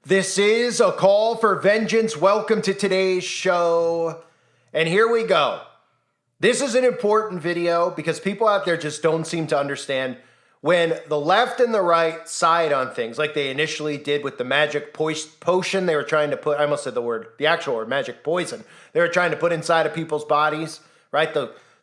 This is a call for vengeance. Welcome to today's show. And here we go. This is an important video because people out there just don't seem to understand when the left and the right side on things like they initially did with the magic potion they were trying to put, I almost said the actual word, magic poison, they were trying to put inside of people's bodies, right?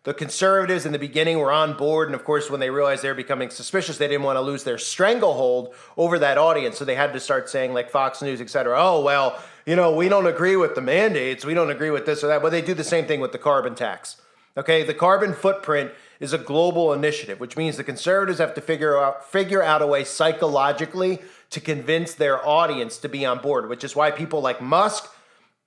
The conservatives in the beginning were on board, and of course, when they realized they were becoming suspicious, they didn't want to lose their stranglehold over that audience, so they had to start saying, like Fox News, etc., oh, well, we don't agree with the mandates, we don't agree with this or that, but they do the same thing with the carbon tax, okay? The carbon footprint is a global initiative, which means the conservatives have to figure out a way psychologically to convince their audience to be on board, which is why people like Musk,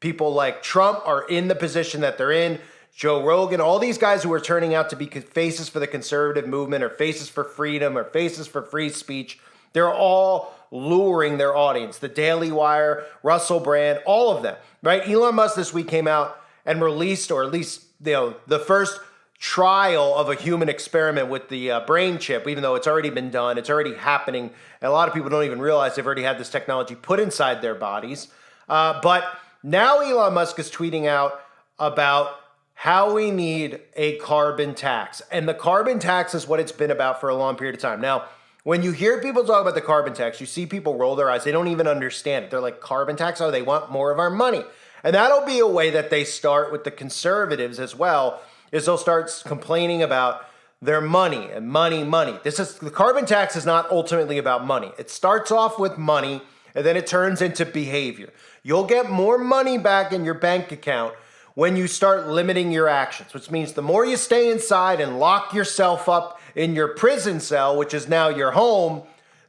people like Trump are in the position that they're in. Joe Rogan, all these guys who are turning out to be faces for the conservative movement or faces for freedom or faces for free speech, they're all luring their audience. The Daily Wire, Russell Brand, all of them, right? Elon Musk this week came out and released, or at least the first trial of a human experiment with the brain chip, even though it's already been done, it's already happening. And a lot of people don't even realize they've already had this technology put inside their bodies. But now Elon Musk is tweeting out about how we need a carbon tax. And the carbon tax is what it's been about for a long period of time. Now, when you hear people talk about the carbon tax, you see people roll their eyes. They don't even understand it. They're like, carbon tax? Oh, they want more of our money. And that'll be a way that they start with the conservatives as well, is they'll start complaining about their money and money. The carbon tax is not ultimately about money. It starts off with money, and then it turns into behavior. You'll get more money back in your bank account when you start limiting your actions, which means the more you stay inside and lock yourself up in your prison cell, which is now your home,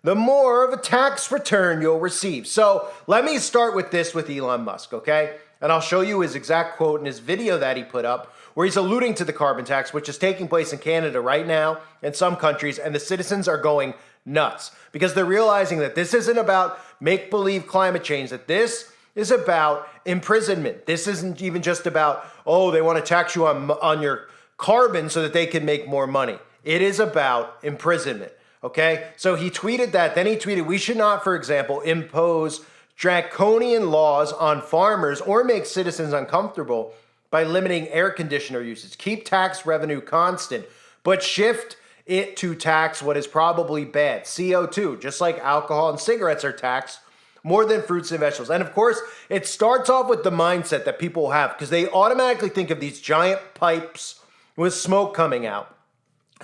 the more of a tax return you'll receive. So let me start with this with Elon Musk, okay? And I'll show you his exact quote in his video that he put up, where he's alluding to the carbon tax, which is taking place in Canada right now, in some countries, and the citizens are going nuts because they're realizing that this isn't about make-believe climate change, that this is about imprisonment. This isn't even just about, oh, they want to tax you on your carbon so that they can make more money. It is about imprisonment, okay? So he tweeted that. Then he tweeted, we should not, for example, impose draconian laws on farmers or make citizens uncomfortable by limiting air conditioner usage. Keep tax revenue constant, but shift it to tax what is probably bad, CO2, just like alcohol and cigarettes are taxed more than fruits and vegetables. And of course, it starts off with the mindset that people have because they automatically think of these giant pipes with smoke coming out.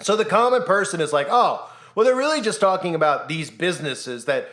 So the common person is like, oh, well, they're really just talking about these businesses that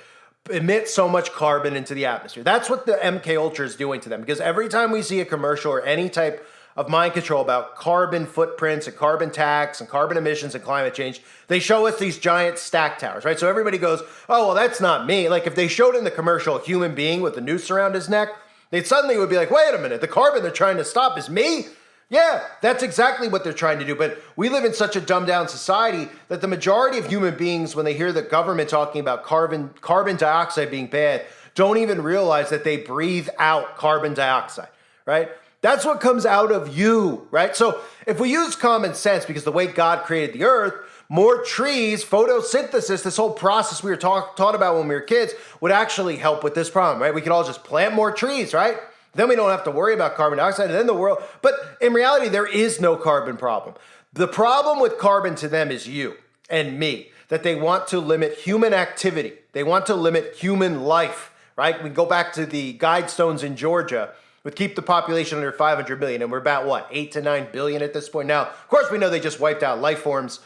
emit so much carbon into the atmosphere. That's what the MK Ultra is doing to them, because every time we see a commercial or any type of mind control about carbon footprints and carbon tax and carbon emissions and climate change, they show us these giant stack towers, right? So everybody goes, oh, well, that's not me. Like if they showed in the commercial a human being with a noose around his neck, they suddenly would be like, wait a minute, the carbon they're trying to stop is me? Yeah, that's exactly what they're trying to do. But we live in such a dumbed down society that the majority of human beings, when they hear the government talking about carbon dioxide being bad, don't even realize that they breathe out carbon dioxide, right? That's what comes out of you, right? So if we use common sense, because the way God created the earth, more trees, photosynthesis, this whole process we were taught about when we were kids would actually help with this problem, right? We could all just plant more trees, right? Then we don't have to worry about carbon dioxide and then the world. But in reality, there is no carbon problem. The problem with carbon to them is you and me, that they want to limit human activity. They want to limit human life, right? We go back to the guidestones in Georgia with keep the population under 500 million, and we're about, what, 8 to 9 billion at this point? Now, of course, we know they just wiped out life forms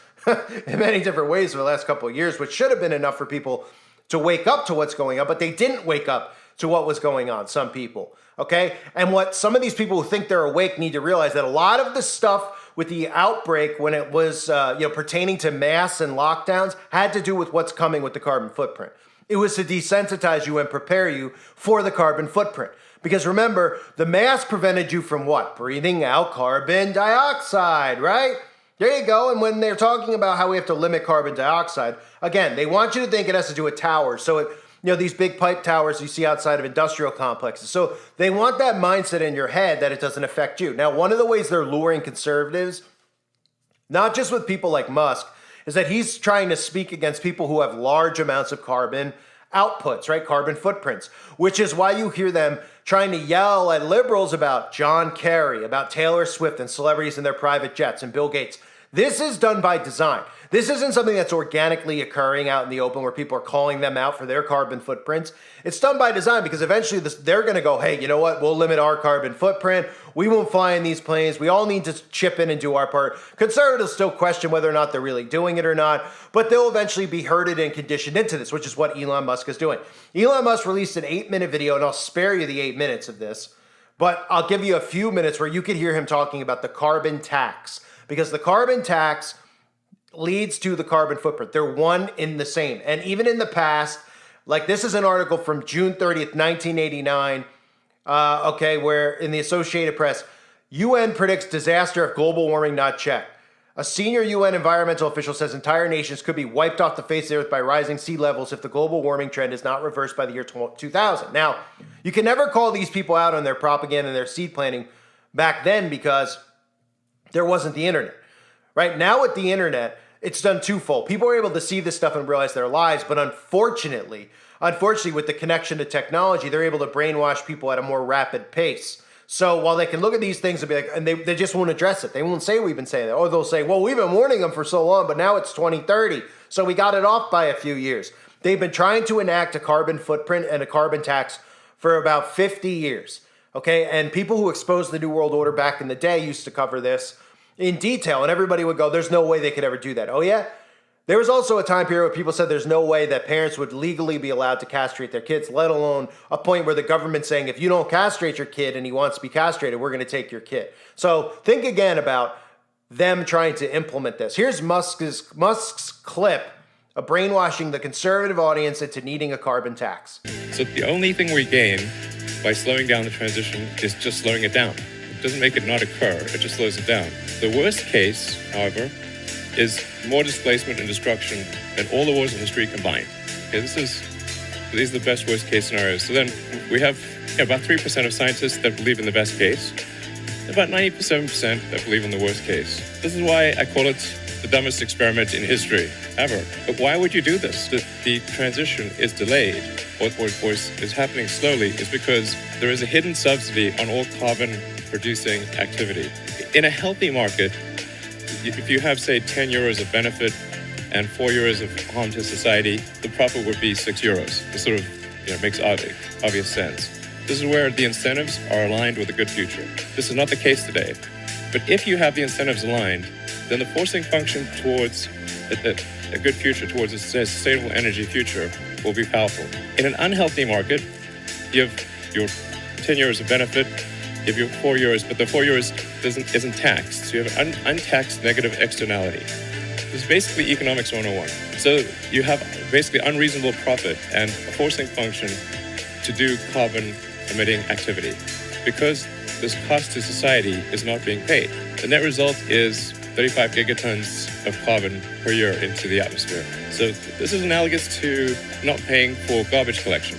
in many different ways for the last couple of years, which should have been enough for people to wake up to what's going on, but they didn't wake up to what was going on, some people, okay? And what some of these people who think they're awake need to realize that a lot of the stuff with the outbreak when it was pertaining to masks and lockdowns had to do with what's coming with the carbon footprint. It was to desensitize you and prepare you for the carbon footprint. Because remember, the mask prevented you from what? Breathing out carbon dioxide, right? There you go. And when they're talking about how we have to limit carbon dioxide, again, they want you to think it has to do with towers. So these big pipe towers you see outside of industrial complexes. So they want that mindset in your head that it doesn't affect you. Now, one of the ways they're luring conservatives, not just with people like Musk, is that he's trying to speak against people who have large amounts of carbon outputs, right? Carbon footprints, which is why you hear them trying to yell at liberals about John Kerry, about Taylor Swift and celebrities in their private jets and Bill Gates. This is done by design. This isn't something that's organically occurring out in the open where people are calling them out for their carbon footprints. It's done by design because eventually they're going to go, hey, you know what? We'll limit our carbon footprint. We won't fly in these planes. We all need to chip in and do our part. Conservatives still question whether or not they're really doing it or not, but they'll eventually be herded and conditioned into this, which is what Elon Musk is doing. Elon Musk released an 8-minute video, and I'll spare you the 8 minutes of this, but I'll give you a few minutes where you could hear him talking about the carbon tax, because the carbon tax leads to the carbon footprint. They're one in the same. And even in the past, like this is an article from June 30th, 1989, where in the Associated Press, UN predicts disaster if global warming not checked. A senior UN environmental official says entire nations could be wiped off the face of the earth by rising sea levels if the global warming trend is not reversed by the year 2000. Now, you can never call these people out on their propaganda and their seed planting back then because there wasn't the internet. Right now with the internet, it's done twofold. People are able to see this stuff and realize their lies, but unfortunately, with the connection to technology, they're able to brainwash people at a more rapid pace. So while they can look at these things and be like, and they just won't address it. They won't say we've been saying that. Or they'll say, well, we've been warning them for so long, but now it's 2030. So we got it off by a few years. They've been trying to enact a carbon footprint and a carbon tax for about 50 years. Okay. And people who exposed the New World Order back in the day used to cover this in detail. And everybody would go, there's no way they could ever do that. Oh, yeah? There was also a time period where people said there's no way that parents would legally be allowed to castrate their kids, let alone a point where the government's saying, if you don't castrate your kid and he wants to be castrated, we're going to take your kid. So think again about them trying to implement this. Here's Musk's clip of brainwashing the conservative audience into needing a carbon tax. So the only thing we gain by slowing down the transition is just slowing it down. It doesn't make it not occur, it just slows it down. The worst case, however, is more displacement and destruction than all the wars in history combined. Okay, these are the best worst case scenarios. So then we have about 3% of scientists that believe in the best case, about 97% that believe in the worst case. This is why I call it the dumbest experiment in history ever. But why would you do this? The transition is delayed or is happening slowly is because there is a hidden subsidy on all carbon producing activity. In a healthy market, if you have, say, 10 euros of benefit and 4 euros of harm to society, the profit would be 6 euros. It sort of makes obvious sense. This is where the incentives are aligned with a good future. This is not the case today. But if you have the incentives aligned, then the forcing function towards a good future, towards a sustainable energy future, will be powerful. In an unhealthy market, you have your 10 euros of benefit, you have your 4 euros, but the 4 euros isn't taxed. So you have an untaxed negative externality. This is basically economics 101. So you have basically unreasonable profit and a forcing function to do carbon emitting activity because this cost to society is not being paid. The net result is 35 gigatons of carbon per year into the atmosphere. So this is analogous to not paying for garbage collection.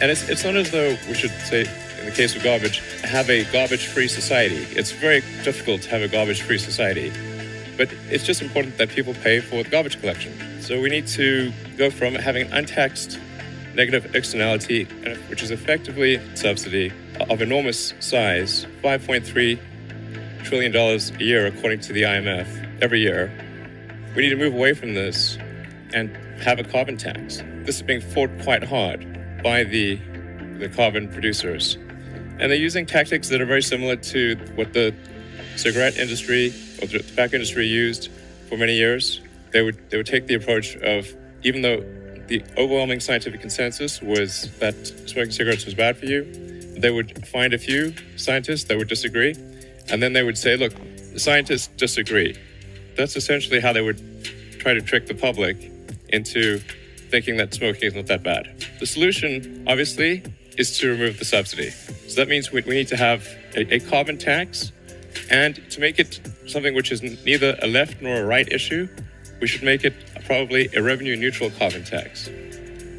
And it's not as though we should say, in the case of garbage, have a garbage-free society. It's very difficult to have a garbage-free society. But it's just important that people pay for the garbage collection. So we need to go from having an untaxed negative externality, which is effectively a subsidy of enormous size, $5.3 trillion a year, according to the IMF, every year. We need to move away from this and have a carbon tax. This is being fought quite hard by the carbon producers. And they're using tactics that are very similar to what the cigarette industry or the tobacco industry used for many years. They would take the approach of, even though the overwhelming scientific consensus was that smoking cigarettes was bad for you, they would find a few scientists that would disagree, and then they would say, look, the scientists disagree. That's essentially how they would try to trick the public into thinking that smoking is not that bad. The solution, obviously, is to remove the subsidy. So that means we need to have a carbon tax, and to make it something which is neither a left nor a right issue, we should make it probably a revenue-neutral carbon tax.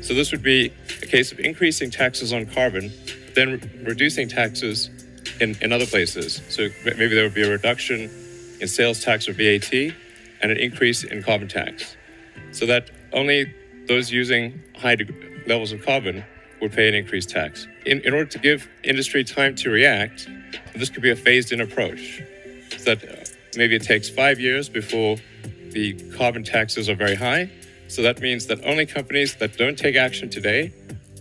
So this would be a case of increasing taxes on carbon, then reducing taxes in other places. So maybe there would be a reduction in sales tax or VAT and an increase in carbon tax. So that only those using high levels of carbon would pay an increased tax. In order to give industry time to react, this could be a phased-in approach. So that maybe it takes 5 years before the carbon taxes are very high. So that means that only companies that don't take action today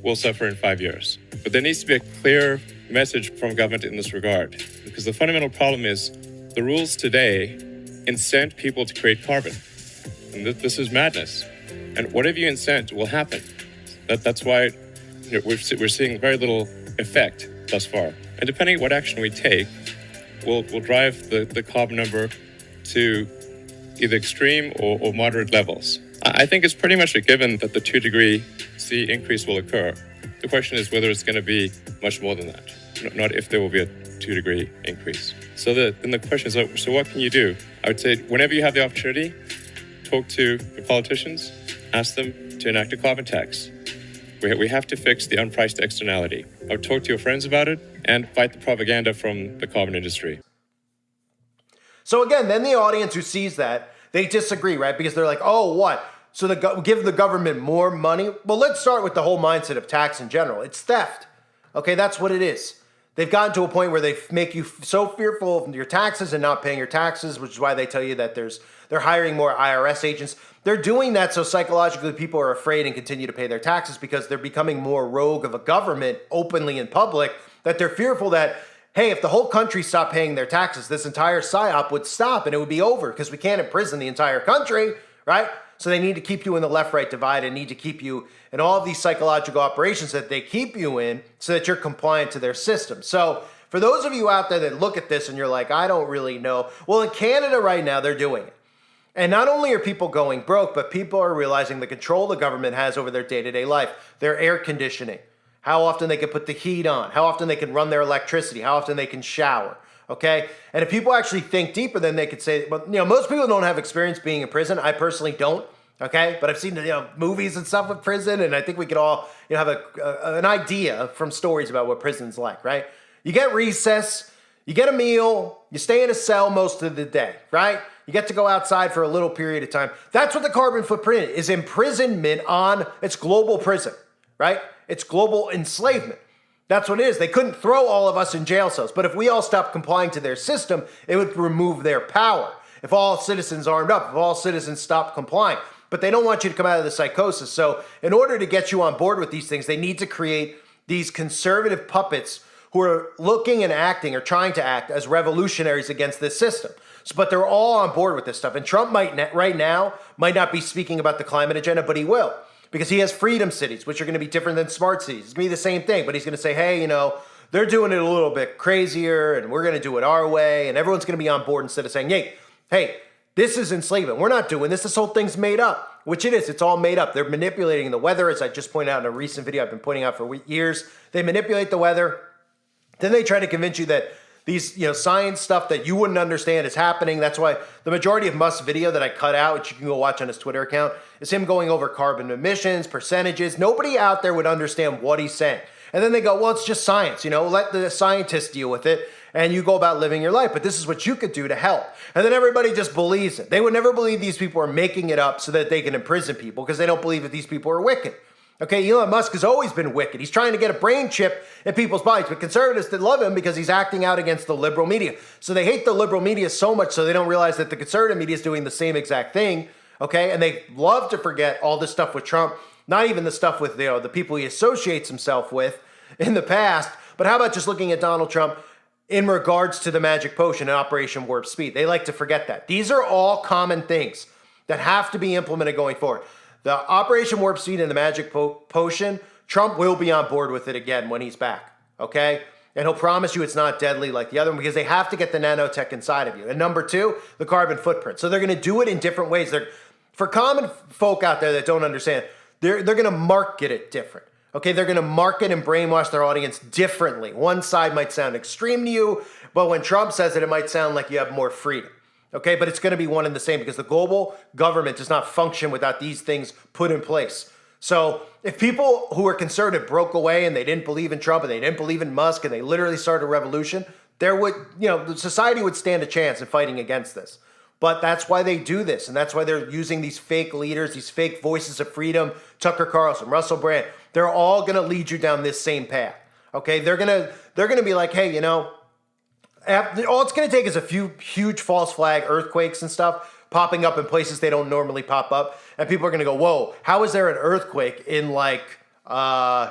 will suffer in 5 years. But there needs to be a clear message from government in this regard, because the fundamental problem is the rules today incent people to create carbon. And this is madness. And whatever you incent will happen. That's why we're seeing very little effect thus far. And depending on what action we take, will drive the carbon number to either extreme or moderate levels. I think it's pretty much a given that the 2 degree C increase will occur. The question is whether it's going to be much more than that, not if there will be a 2 degree increase. So then the question is, so what can you do? I would say whenever you have the opportunity, talk to your politicians, ask them to enact a carbon tax. We have to fix the unpriced externality. I would talk to your friends about it and fight the propaganda from the carbon industry. So again, then the audience who sees that, they disagree, right? Because they're like, oh, what? So give the government more money? Well, let's start with the whole mindset of tax in general. It's theft. Okay, that's what it is. They've gotten to a point where they make you so fearful of your taxes and not paying your taxes, which is why they tell you that they're hiring more IRS agents. They're doing that so psychologically people are afraid and continue to pay their taxes because they're becoming more rogue of a government openly in public, that they're fearful that, hey, if the whole country stopped paying their taxes, this entire PSYOP would stop and it would be over because we can't imprison the entire country, right? So they need to keep you in the left-right divide and need to keep you in all of these psychological operations that they keep you in so that you're compliant to their system. So for those of you out there that look at this and you're like, I don't really know. Well, in Canada right now, they're doing it. And not only are people going broke, but people are realizing the control the government has over their day-to-day life, their air conditioning, how often they can put the heat on, how often they can run their electricity, how often they can shower, okay? And if people actually think deeper, then they could say, well, most people don't have experience being in prison. I personally don't, okay? But I've seen movies and stuff with prison, and I think we could all have an idea from stories about what prison's like, right? You get recess, you get a meal, you stay in a cell most of the day, right? You get to go outside for a little period of time. That's what the carbon footprint is, imprisonment on, it's global prison, right? It's global enslavement. That's what it is. They couldn't throw all of us in jail cells, but if we all stopped complying to their system, it would remove their power. If all citizens armed up, if all citizens stopped complying. But they don't want you to come out of the psychosis. So in order to get you on board with these things, they need to create these conservative puppets who are looking and acting or trying to act as revolutionaries against this system. So, but they're all on board with this stuff. And Trump right now might not be speaking about the climate agenda, but he will. Because he has freedom cities, which are going to be different than smart cities. It's going to be the same thing, but he's going to say, hey, they're doing it a little bit crazier, and we're going to do it our way, and everyone's going to be on board instead of saying, hey, this is enslavement. We're not doing this. This whole thing's made up, which it is. It's all made up. They're manipulating the weather, as I just pointed out in a recent video I've been pointing out for years. They manipulate the weather. Then they try to convince you that these, science stuff that you wouldn't understand is happening. That's why the majority of Musk's video that I cut out, which you can go watch on his Twitter account, is him going over carbon emissions, percentages. Nobody out there would understand what he's saying. And then they go, well, it's just science, let the scientists deal with it, and you go about living your life. But this is what you could do to help. And then everybody just believes it. They would never believe these people are making it up so that they can imprison people because they don't believe that these people are wicked. Okay, Elon Musk has always been wicked. He's trying to get a brain chip in people's bodies, but conservatives that love him because he's acting out against the liberal media. So they hate the liberal media so much so they don't realize that the conservative media is doing the same exact thing, okay? And they love to forget all this stuff with Trump, not even the stuff with the people he associates himself with in the past, but how about just looking at Donald Trump in regards to the magic potion and Operation Warp Speed? They like to forget that. These are all common things that have to be implemented going forward. The Operation Warp Speed and the Magic Potion, Trump will be on board with it again when he's back, okay? And he'll promise you it's not deadly like the other one because they have to get the nanotech inside of you. And number two, the carbon footprint. So they're going to do it in different ways. For common folk out there that don't understand, they're going to market it different, okay? They're going to market and brainwash their audience differently. One side might sound extreme to you, but when Trump says it, it might sound like you have more freedom. Okay, but it's going to be one and the same because the global government does not function without these things put in place. So if people who are conservative broke away and they didn't believe in Trump and they didn't believe in Musk and they literally started a revolution, the society would stand a chance in fighting against this. But that's why they do this, and that's why they're using these fake leaders, these fake voices of freedom, Tucker Carlson, Russell Brand. They're all going to lead you down this same path. Okay, they're gonna be like, hey, all it's going to take is a few huge false flag earthquakes and stuff popping up in places they don't normally pop up, and people are going to go, whoa, how is there an earthquake in like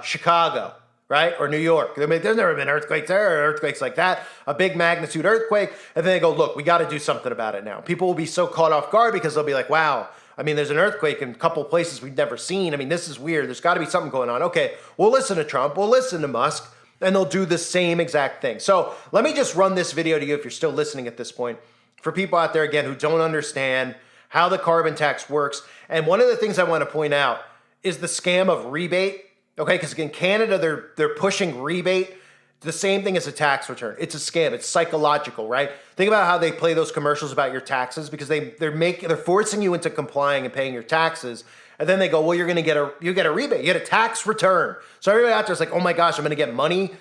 Chicago? Right? Or New York. There's never been earthquakes there or earthquakes like that, a big magnitude earthquake. And then they go, look, we got to do something about it now. People will be so caught off guard because they'll be like, wow, there's an earthquake in a couple places we've never seen. This is weird. There's got to be something going on. Okay, we'll listen to Trump. We'll listen to Musk. And they'll do the same exact thing. So let me just run this video to you if you're still listening at this point. For people out there, again, who don't understand how the carbon tax works. And one of the things I want to point out is the scam of rebate. Okay, because in Canada, they're pushing rebate, the same thing as a tax return. It's a scam. It's psychological, right? Think about how they play those commercials about your taxes because they're forcing you into complying and paying your taxes, and then they go, well, you get a rebate, you get a tax return. So everybody out there is like, oh my gosh, I'm going to get money,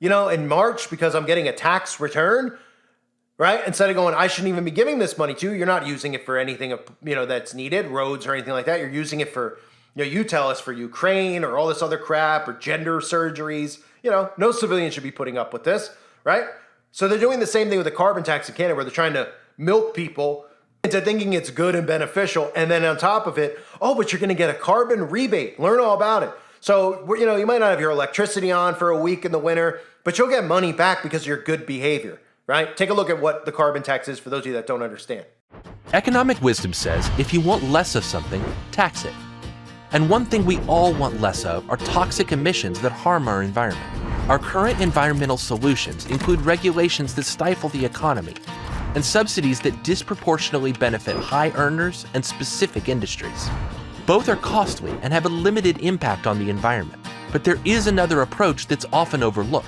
in March because I'm getting a tax return, right? Instead of going, I shouldn't even be giving this money to you. You're not using it for anything, that's needed, roads or anything like that. You're using it for you tell us for Ukraine or all this other crap or gender surgeries. No civilian should be putting up with this, right? So they're doing the same thing with the carbon tax in Canada where they're trying to milk people into thinking it's good and beneficial. And then on top of it, oh, but you're going to get a carbon rebate. Learn all about it. So, you might not have your electricity on for a week in the winter, but you'll get money back because of your good behavior, right? Take a look at what the carbon tax is for those of you that don't understand. Economic wisdom says if you want less of something, tax it. And one thing we all want less of are toxic emissions that harm our environment. Our current environmental solutions include regulations that stifle the economy and subsidies that disproportionately benefit high earners and specific industries. Both are costly and have a limited impact on the environment. But there is another approach that's often overlooked: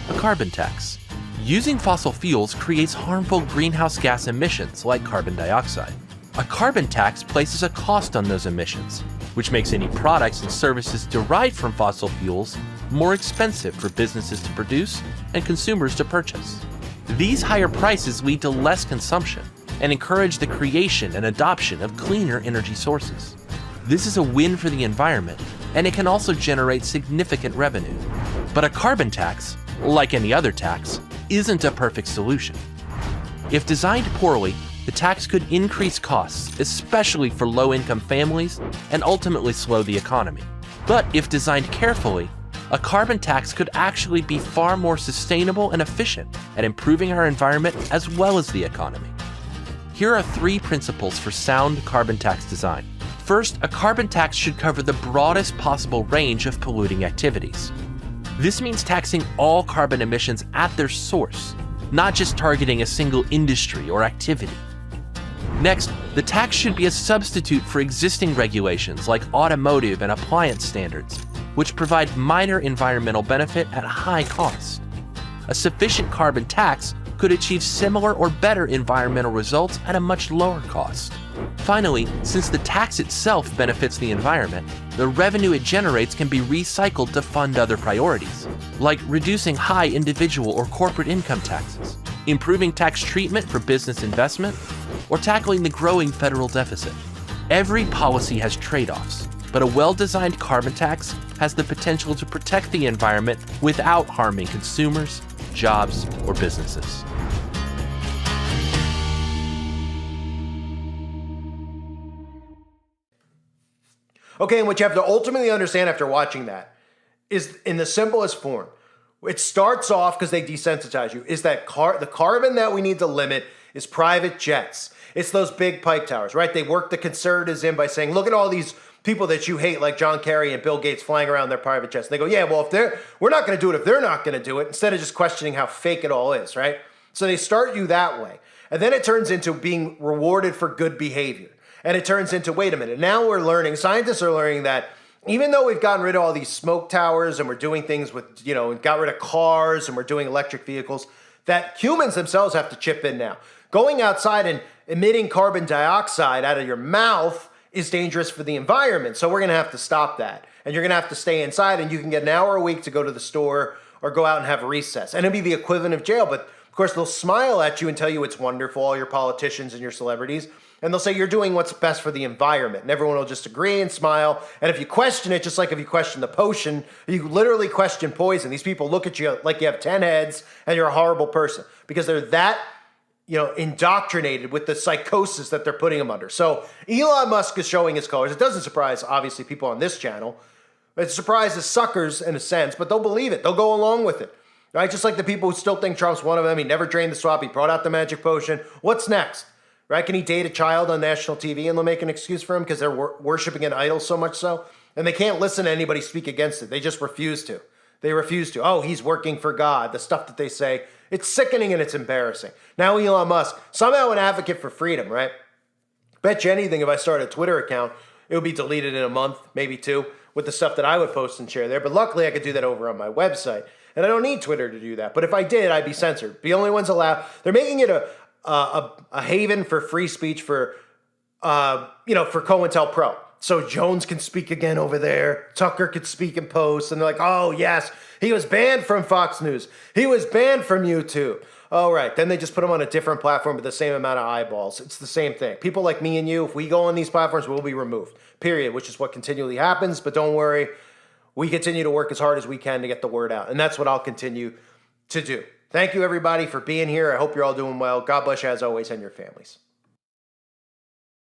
a carbon tax. Using fossil fuels creates harmful greenhouse gas emissions like carbon dioxide. A carbon tax places a cost on those emissions, which makes any products and services derived from fossil fuels more expensive for businesses to produce and consumers to purchase. These higher prices lead to less consumption and encourage the creation and adoption of cleaner energy sources. This is a win for the environment, and it can also generate significant revenue. But a carbon tax, like any other tax, isn't a perfect solution. If designed poorly, the tax could increase costs, especially for low-income families, and ultimately slow the economy. But if designed carefully, a carbon tax could actually be far more sustainable and efficient at improving our environment as well as the economy. Here are 3 principles for sound carbon tax design. First, a carbon tax should cover the broadest possible range of polluting activities. This means taxing all carbon emissions at their source, not just targeting a single industry or activity. Next, the tax should be a substitute for existing regulations like automotive and appliance standards, which provide minor environmental benefit at high cost. A sufficient carbon tax could achieve similar or better environmental results at a much lower cost. Finally, since the tax itself benefits the environment, the revenue it generates can be recycled to fund other priorities, like reducing high individual or corporate income taxes, improving tax treatment for business investment, or tackling the growing federal deficit. Every policy has trade-offs, but a well-designed carbon tax has the potential to protect the environment without harming consumers, jobs, or businesses. Okay, and what you have to ultimately understand after watching that is in the simplest form. It starts off, because they desensitize you, is that the carbon that we need to limit is private jets. It's those big pipe towers, right? They work the conservatives in by saying, look at all these people that you hate, like John Kerry and Bill Gates flying around their private jets. And they go, yeah, well, we're not going to do it if they're not going to do it, instead of just questioning how fake it all is, right? So they start you that way. And then it turns into being rewarded for good behavior. And it turns into, wait a minute, now we're learning, scientists are learning that even though we've gotten rid of all these smoke towers and we're doing things with, got rid of cars and we're doing electric vehicles, that humans themselves have to chip in now. Going outside and emitting carbon dioxide out of your mouth is dangerous for the environment. So we're going to have to stop that. And you're going to have to stay inside, and you can get an hour a week to go to the store or go out and have recess. And it'd be the equivalent of jail. But course, they'll smile at you and tell you it's wonderful, all your politicians and your celebrities. And they'll say you're doing what's best for the environment. And everyone will just agree and smile. And if you question it, just like if you question the potion, you literally question poison. These people look at you like you have 10 heads and you're a horrible person because they're that, indoctrinated with the psychosis that they're putting them under. So Elon Musk is showing his colors. It doesn't surprise, obviously, people on this channel. It surprises suckers in a sense, but they'll believe it. They'll go along with it. Right? Just like the people who still think Trump's one of them. He never drained the swamp. He brought out the magic potion. What's next? Right? Can he date a child on national TV and they'll make an excuse for him because they're worshiping an idol so much so? And they can't listen to anybody speak against it. They just refuse to. They refuse to. Oh, he's working for God. The stuff that they say, it's sickening and it's embarrassing. Now Elon Musk, somehow an advocate for freedom, right? Bet you anything if I start a Twitter account, it would be deleted in a month, maybe 2, with the stuff that I would post and share there. But luckily I could do that over on my website. And I don't need Twitter to do that. But if I did, I'd be censored. The only ones allowed. They're making it a haven for free speech for COINTELPRO. So Jones can speak again over there. Tucker could speak and post. And they're like, oh, yes, he was banned from Fox News. He was banned from YouTube. All right. Then they just put him on a different platform with the same amount of eyeballs. It's the same thing. People like me and you, if we go on these platforms, we'll be removed. Period. Which is what continually happens. But don't worry. We continue to work as hard as we can to get the word out. And that's what I'll continue to do. Thank you, everybody, for being here. I hope you're all doing well. God bless you, as always, and your families.